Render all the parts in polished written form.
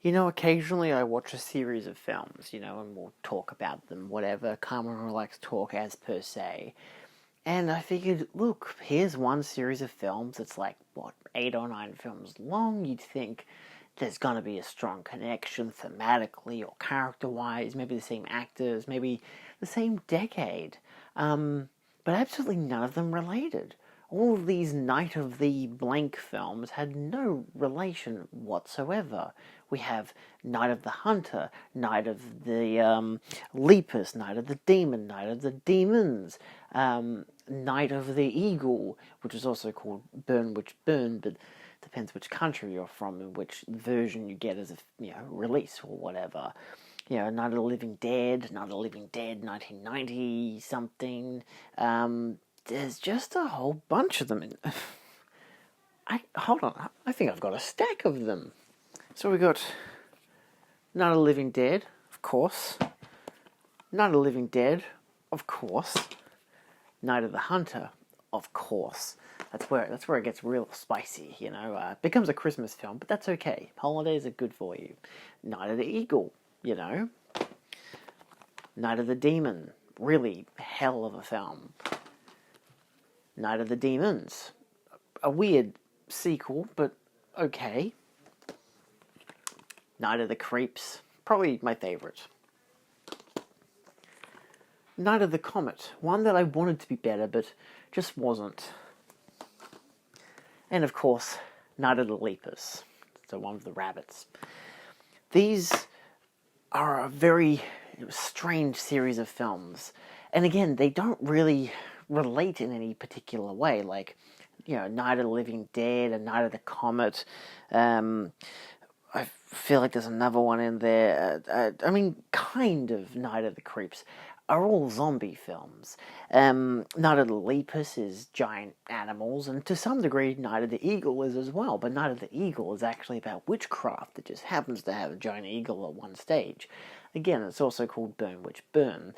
You know, occasionally I watch a series of films, and we'll talk about them, whatever, calm and relaxed talk as per se. And I figured, look, here's one series of films that's like, what, 8 or 9 films long. You'd think there's gonna be a strong connection thematically or character-wise, maybe the same actors, maybe the same decade. But absolutely none of them related. All of these Night of the Blank films had no relation whatsoever. We have Night of the Hunter, Night of the Lepus, Night of the Demon, Night of the Demons, Night of the Eagle, which is also called Burn Witch Burn, but depends which country you're from and which version you get as a release or whatever. Night of the Living Dead, Night of the Living Dead, 1990 something. There's just a whole bunch of them. Hold on, I think I've got a stack of them. So we got Night of the Living Dead, of course. Night of the Living Dead, of course. Night of the Hunter, of course. That's where it gets real spicy, It becomes a Christmas film, but that's okay. Holidays are good for you. Night of the Eagle, Night of the Demon, really hell of a film. Night of the Demons, a weird sequel, but okay. Night of the Creeps, probably my favourite. Night of the Comet, one that I wanted to be better, but just wasn't. And of course, Night of the Lepus, so one of the rabbits. These are a very strange series of films. And again, they don't really relate in any particular way. Like, Night of the Living Dead and Night of the Comet. I feel like there's another one in there. Kind of Night of the Creeps are all zombie films. Night of the Lepus is giant animals, and to some degree Night of the Eagle is as well, but Night of the Eagle is actually about witchcraft that just happens to have a giant eagle at one stage. Again, it's also called Burn Witch Burn.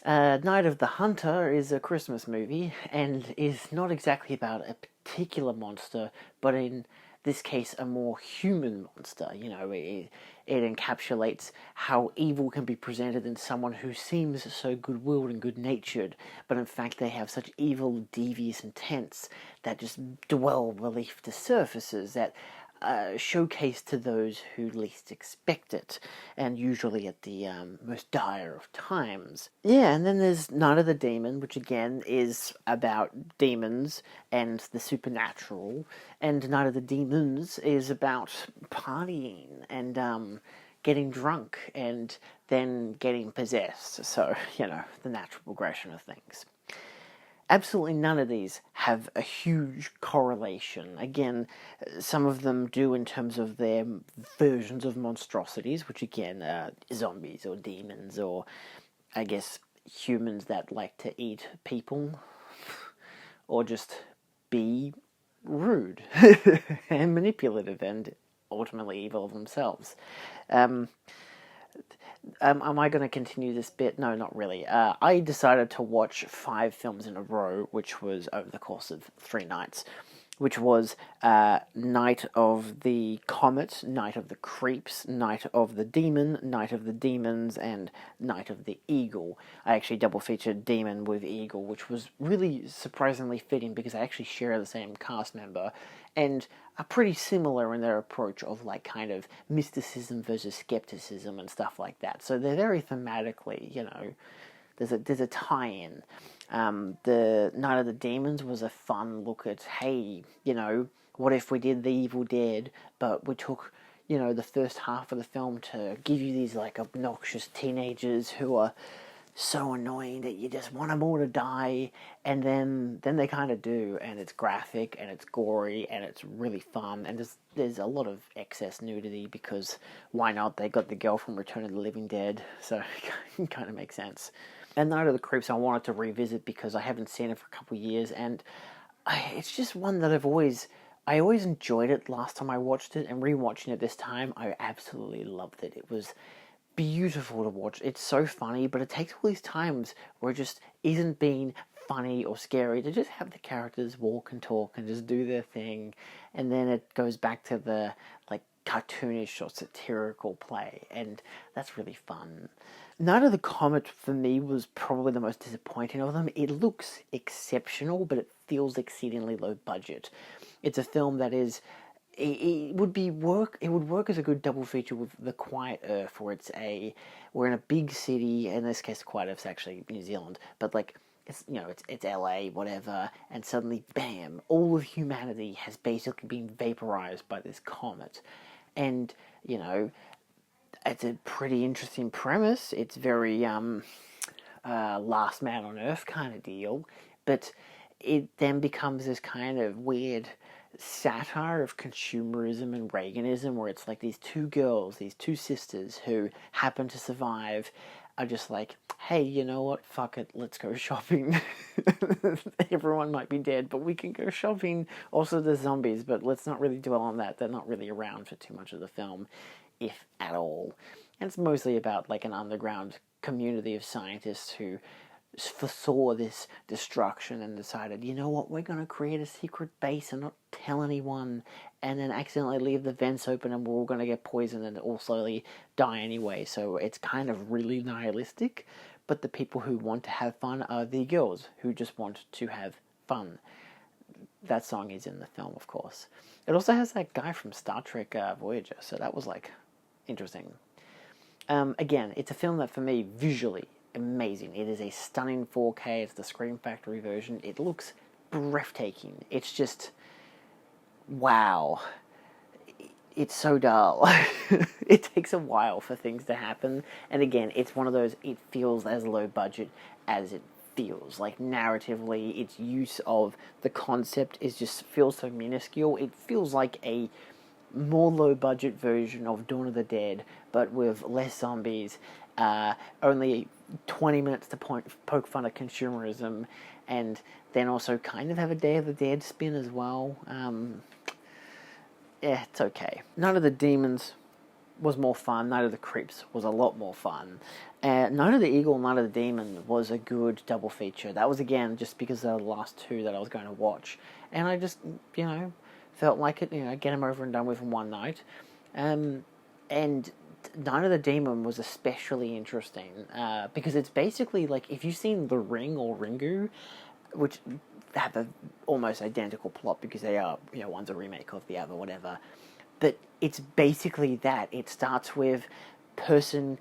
Night of the Hunter is a Christmas movie, and is not exactly about a particular monster, but in this case a more human monster. It encapsulates how evil can be presented in someone who seems so good-willed and good-natured, but in fact they have such evil, devious intents that just dwell beneath the surfaces, that showcase to those who least expect it, and usually at the most dire of times. Yeah, and then there's Night of the Demon, which again is about demons and the supernatural, and Night of the Demons is about partying and getting drunk and then getting possessed, so, the natural progression of things. Absolutely none of these have a huge correlation. Again, some of them do in terms of their versions of monstrosities, which again are zombies or demons or, I guess, humans that like to eat people or just be rude and manipulative and ultimately evil themselves. Am I going to continue this bit? No, not really. I decided to watch 5 films in a row, which was over the course of 3 nights, which was Night of the Comet, Night of the Creeps, Night of the Demon, Night of the Demons, and Night of the Eagle. I actually double featured Demon with Eagle, which was really surprisingly fitting because I actually share the same cast member and are pretty similar in their approach of like kind of mysticism versus skepticism and stuff like that. So they're very thematically, there's a tie-in. The Night of the Demons was a fun look at, hey, what if we did The Evil Dead, but we took, the first half of the film to give you these like obnoxious teenagers who are so annoying that you just want them all to die, and then they kind of do, and it's graphic and it's gory and it's really fun, and there's a lot of excess nudity because why not? They got the girl from Return of the Living Dead, so it kind of makes sense. And Night of the Creeps I wanted to revisit because I haven't seen it for a couple of years, and it's just one that I always enjoyed it last time I watched it, and rewatching it this time, I absolutely loved it. It was beautiful to watch. It's so funny, but it takes all these times where it just isn't being funny or scary to just have the characters walk and talk and just do their thing, and then it goes back to the like cartoonish or satirical play, and that's really fun. Night of the Comet for me was probably the most disappointing of them. It looks exceptional, but it feels exceedingly low budget. It's a film that is it would be work. It would work as a good double feature with The Quiet Earth, where we're in a big city. In this case, The Quiet Earth's actually New Zealand, but like it's LA, whatever, and suddenly, bam! All of humanity has basically been vaporized by this comet, and it's a pretty interesting premise. It's very Last Man on Earth kind of deal, but it then becomes this kind of weird satire of consumerism and Reaganism, where it's like these two girls, these two sisters who happen to survive, are just like, hey, you know what? Fuck it, let's go shopping. Everyone might be dead, but we can go shopping. Also, there's zombies, but let's not really dwell on that. They're not really around for too much of the film, if at all. And it's mostly about like an underground community of scientists who foresaw this destruction and decided, you know what, we're going to create a secret base and not tell anyone, and then accidentally leave the vents open and we're all going to get poisoned and all slowly die anyway. So it's kind of really nihilistic, but the people who want to have fun are the girls who just want to have fun. That song is in the film, of course. It also has that guy from Star Trek Voyager, so that was like interesting. Again, it's a film that for me, visually, amazing. It is a stunning 4K. It's the Scream Factory version. It looks breathtaking. It's just, wow. It's so dull. It takes a while for things to happen. And again, it's one of those, it feels as low budget as it feels. Like narratively, its use of the concept feels so minuscule. It feels like a more low budget version of Dawn of the Dead, but with less zombies, only 20 minutes to poke fun at consumerism, and then also kind of have a Day of the Dead spin as well. Yeah, it's okay. Night of the Demons was more fun. Night of the Creeps was a lot more fun. Night of the Eagle and Night of the Demon was a good double feature. That was, again, just because they're the last two that I was going to watch. And I just, felt like it, get them over and done with in one night. And Night of the Demon was especially interesting because it's basically like, if you've seen The Ring or Ringu, which have a almost identical plot because they are, one's a remake of the other, whatever. But it's basically that. It starts with person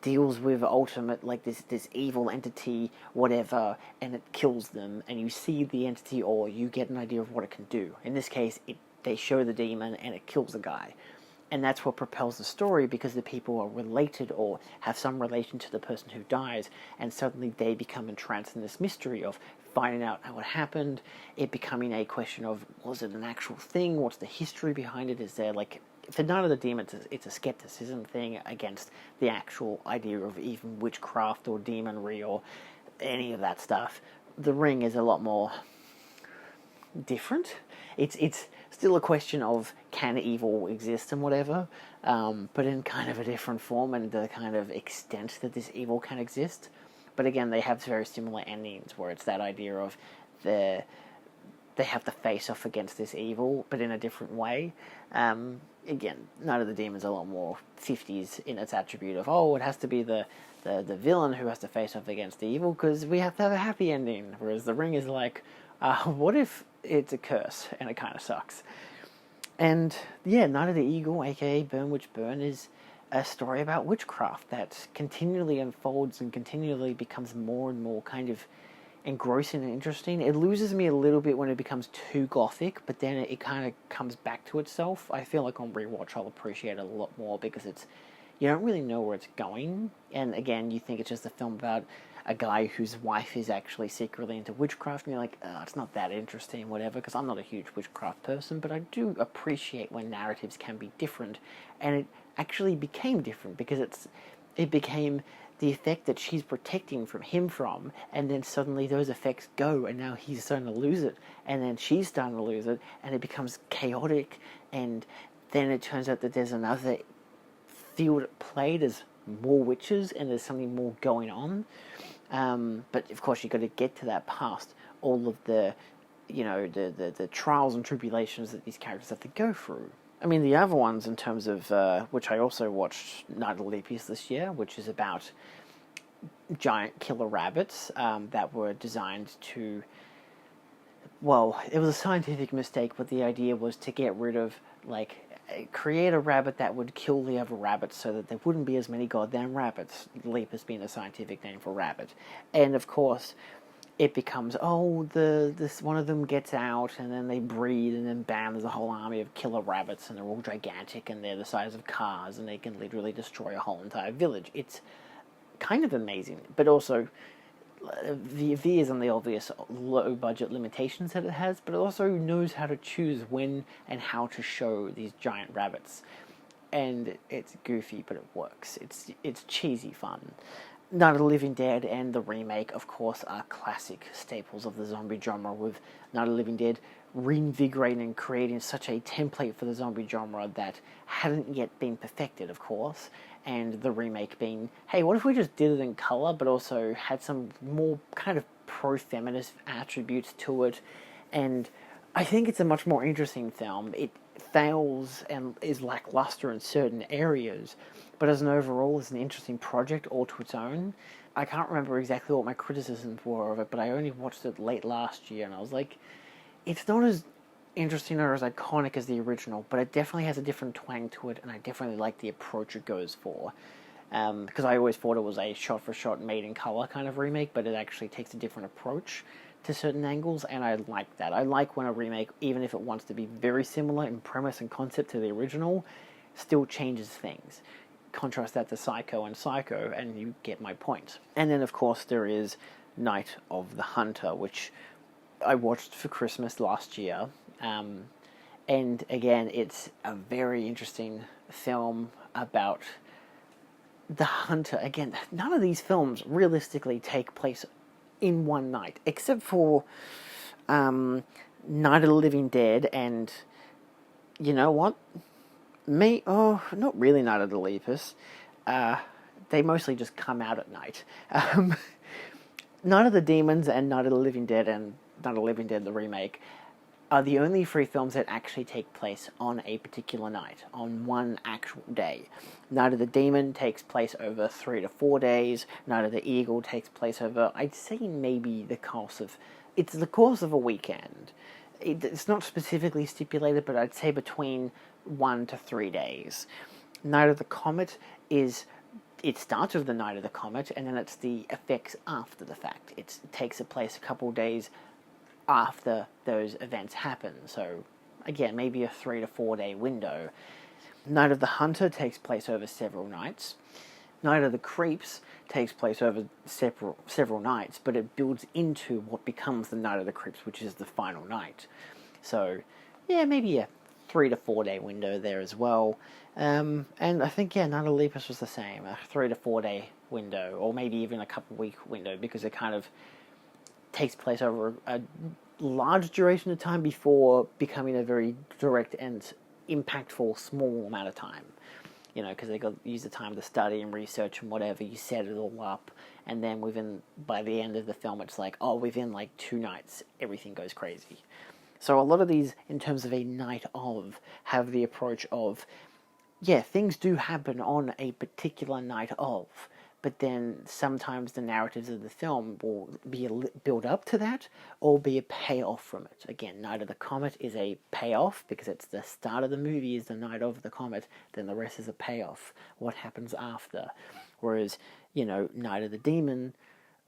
deals with ultimate, like this evil entity, whatever, and it kills them, and you see the entity, or you get an idea of what it can do. In this case, they show the demon, and it kills the guy. And that's what propels the story, because the people are related or have some relation to the person who dies, and suddenly they become entranced in this mystery of finding out what happened, it becoming a question of, was it an actual thing, what's the history behind it, is there like... For Night of the Demons, it's a skepticism thing against the actual idea of even witchcraft or demonry or any of that stuff. The Ring is a lot more different. It's still a question of, can evil exist and whatever, but in kind of a different form and the kind of extent that this evil can exist. But again, they have very similar endings, where it's that idea of they have to face off against this evil, but in a different way. Again, Night of the Demon's a lot more 50s in its attribute of, it has to be the villain who has to face off against the evil, because we have to have a happy ending. Whereas The Ring is like, what if it's a curse and it kind of sucks? And yeah, Night of the Eagle, aka Burn Witch Burn, is a story about witchcraft that continually unfolds and continually becomes more and more kind of engrossing and interesting. It loses me a little bit when it becomes too gothic, but then it kind of comes back to itself. I feel like on rewatch I'll appreciate it a lot more, because you don't really know where it's going, and again, you think it's just a film about a guy whose wife is actually secretly into witchcraft, and you're like, it's not that interesting, whatever, because I'm not a huge witchcraft person, but I do appreciate when narratives can be different, and it actually became different, because it became the effect that she's protecting from him from, and then suddenly those effects go, and now he's starting to lose it, and then she's starting to lose it, and it becomes chaotic, and then it turns out that there's another field played as more witches, and there's something more going on. But of course, you've got to get to that past all of the trials and tribulations that these characters have to go through. I mean, the other ones in terms of, which I also watched Night of the Lepus this year, which is about giant killer rabbits that were designed to, well, it was a scientific mistake, but the idea was to get rid of, like, create a rabbit that would kill the other rabbits so that there wouldn't be as many goddamn rabbits, lepus being a scientific name for rabbit. And of course, it becomes, this one of them gets out, and then they breed, and then bam, there's a whole army of killer rabbits, and they're all gigantic, and they're the size of cars, and they can literally destroy a whole entire village. It's kind of amazing, but also veers on the obvious low-budget limitations that it has, but it also knows how to choose when and how to show these giant rabbits. And it's goofy, but it works. It's cheesy fun. Night of the Living Dead and the remake, of course, are classic staples of the zombie genre, with Night of the Living Dead reinvigorating and creating such a template for the zombie genre that hadn't yet been perfected, of course, and the remake being, hey, what if we just did it in colour, but also had some more kind of pro-feminist attributes to it, and I think it's a much more interesting film. It fails and is lackluster in certain areas, but as an overall, it's an interesting project all to its own. I can't remember exactly what my criticisms were of it, but I only watched it late last year, and I was like, it's not as interesting or as iconic as the original, but it definitely has a different twang to it, and I definitely like the approach it goes for. Because I always thought it was a shot-for-shot, made-in-color kind of remake, but it actually takes a different approach to certain angles, and I like that. I like when a remake, even if it wants to be very similar in premise and concept to the original, still changes things. Contrast that to Psycho, and you get my point. And then, of course, there is Night of the Hunter, which I watched for Christmas last year. And again, it's a very interesting film about the hunter. Again, none of these films realistically take place in one night, except for Night of the Living Dead, and you know what? Not really Night of the Lepus. They mostly just come out at night. Night of the Demons and Night of the Living Dead and Night of the Living Dead, the remake, are the only three films that actually take place on a particular night, on one actual day. Night of the Demon takes place over 3 to 4 days. Night of the Eagle takes place over, I'd say maybe the course of a weekend. It's not specifically stipulated, but I'd say between 1 to 3 days. Night of the Comet it starts with the Night of the Comet, and then it's the effects after the fact. It takes place a couple of days after those events happen. So, again, maybe a 3 to 4 day window. Night of the Hunter takes place over several nights. Night of the Creeps takes place over several nights, but it builds into what becomes the Night of the Creeps, which is the final night. So, yeah, maybe a 3 to 4 day window there as well. And I think, Night of the Lepus was the same, a 3 to 4 day window, or maybe even a couple week window, because it kind of takes place over a large duration of time before becoming a very direct and impactful small amount of time. You know, because they got to use the time to study and research and whatever. You set it all up, and then by the end of the film, it's like, within like 2 nights, everything goes crazy. So a lot of these, in terms of a night of, have the approach of, things do happen on a particular night of, but then sometimes the narratives of the film will be a build up to that, or be a payoff from it. Again, Night of the Comet is a payoff, because it's the start of the movie is the Night of the Comet, then the rest is a payoff, what happens after. Whereas, Night of the Demon,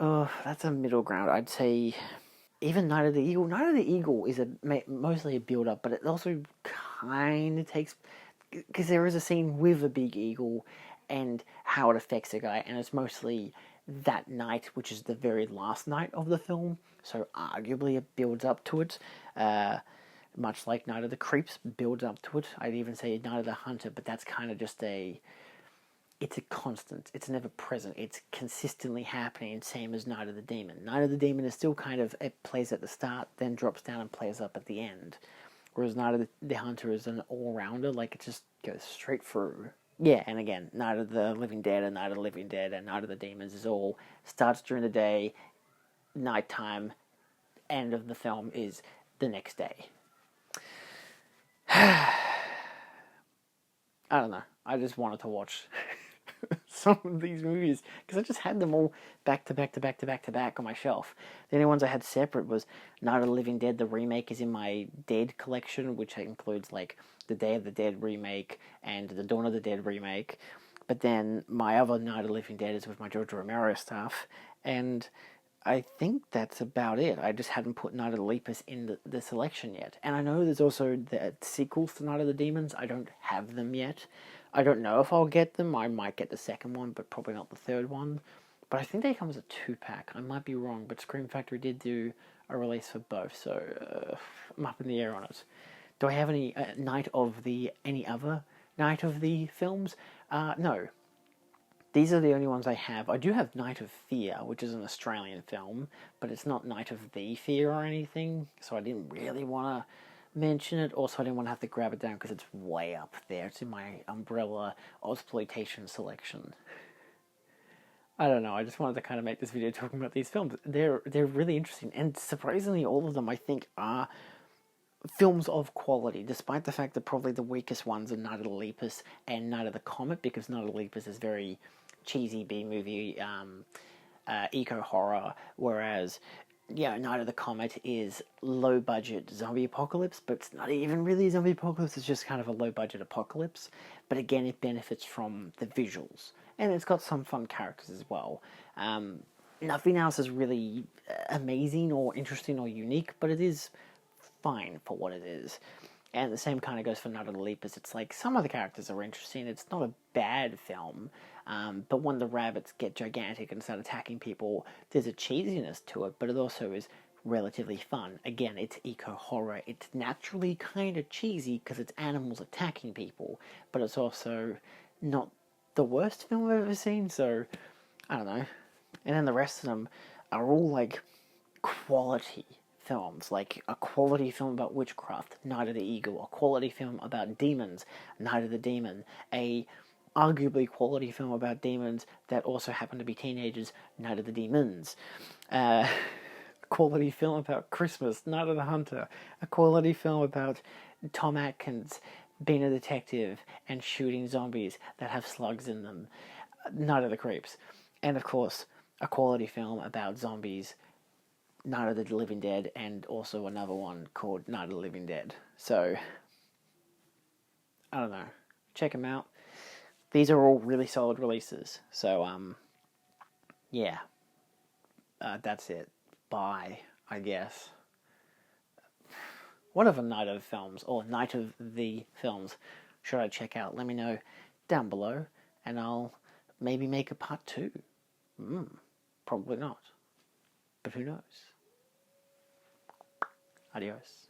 that's a middle ground. I'd say even Night of the Eagle. Night of the Eagle is mostly a build up, but it also kind of takes, because there is a scene with a big eagle and how it affects a guy, and it's mostly that night, which is the very last night of the film, so arguably it builds up to it, much like Night of the Creeps builds up to it. I'd even say Night of the Hunter, but that's kind of just it's a constant, it's never present, it's consistently happening, same as Night of the Demon. Night of the Demon is still kind of, it plays at the start, then drops down and plays up at the end, whereas Night of the Hunter is an all-rounder, like it just goes straight through. Yeah, and again, Night of the Living Dead and Night of the Living Dead and Night of the Demons is all starts during the day, nighttime, end of the film is the next day. I don't know. I just wanted to watch some of these movies because I just had them all back to back to back to back to back on my shelf. The only ones I had separate was Night of the Living Dead. The remake is in my Dead collection, which includes like the Day of the Dead remake and the Dawn of the Dead remake. But then my other Night of the Living Dead is with my George Romero stuff, and I think that's about it. I just hadn't put Night of the Lepus in the selection yet. And I know there's also the sequels to Night of the Demons. I don't have them yet. I don't know if I'll get them. I might get the second one, but probably not the third one. But I think they come as a 2-pack. I might be wrong, but Scream Factory did do a release for both, so I'm up in the air on it. Do I have any any other Night of the films? No. These are the only ones I have. I do have Night of Fear, which is an Australian film, but it's not Night of the Fear or anything, so I didn't really want to mention it. Also, I didn't want to have to grab it down because it's way up there. It's in my Umbrella Ozploitation selection. I don't know, I just wanted to kind of make this video talking about these films. They're really interesting, and surprisingly, all of them I think are films of quality, despite the fact that probably the weakest ones are Night of the Lepus and Night of the Comet, because Night of the Lepus is very cheesy B-movie, eco-horror, whereas, Night of the Comet is low-budget zombie apocalypse, but it's not even really a zombie apocalypse, it's just kind of a low-budget apocalypse, but again, it benefits from the visuals, and it's got some fun characters as well. Nothing else is really amazing or interesting or unique, but it is fine for what it is. And the same kind of goes for Night of the Lepus. It's like, some of the characters are interesting. It's not a bad film, but when the rabbits get gigantic and start attacking people, there's a cheesiness to it, but it also is relatively fun. Again, it's eco-horror. It's naturally kind of cheesy because it's animals attacking people, but it's also not the worst film I've ever seen, so I don't know. And then the rest of them are all like quality films, like a quality film about witchcraft, Night of the Eagle, a quality film about demons, Night of the Demon, a arguably quality film about demons that also happen to be teenagers, Night of the Demons, quality film about Christmas, Night of the Hunter, a quality film about Tom Atkins being a detective and shooting zombies that have slugs in them, Night of the Creeps, and of course a quality film about zombies, Night of the Living Dead, and also another one called Night of the Living Dead. So, I don't know. Check them out. These are all really solid releases. So, yeah. That's it. Bye, I guess. What other Night of films, or Night of the films, should I check out? Let me know down below, and I'll maybe make a part 2. Probably not. But who knows? Adios.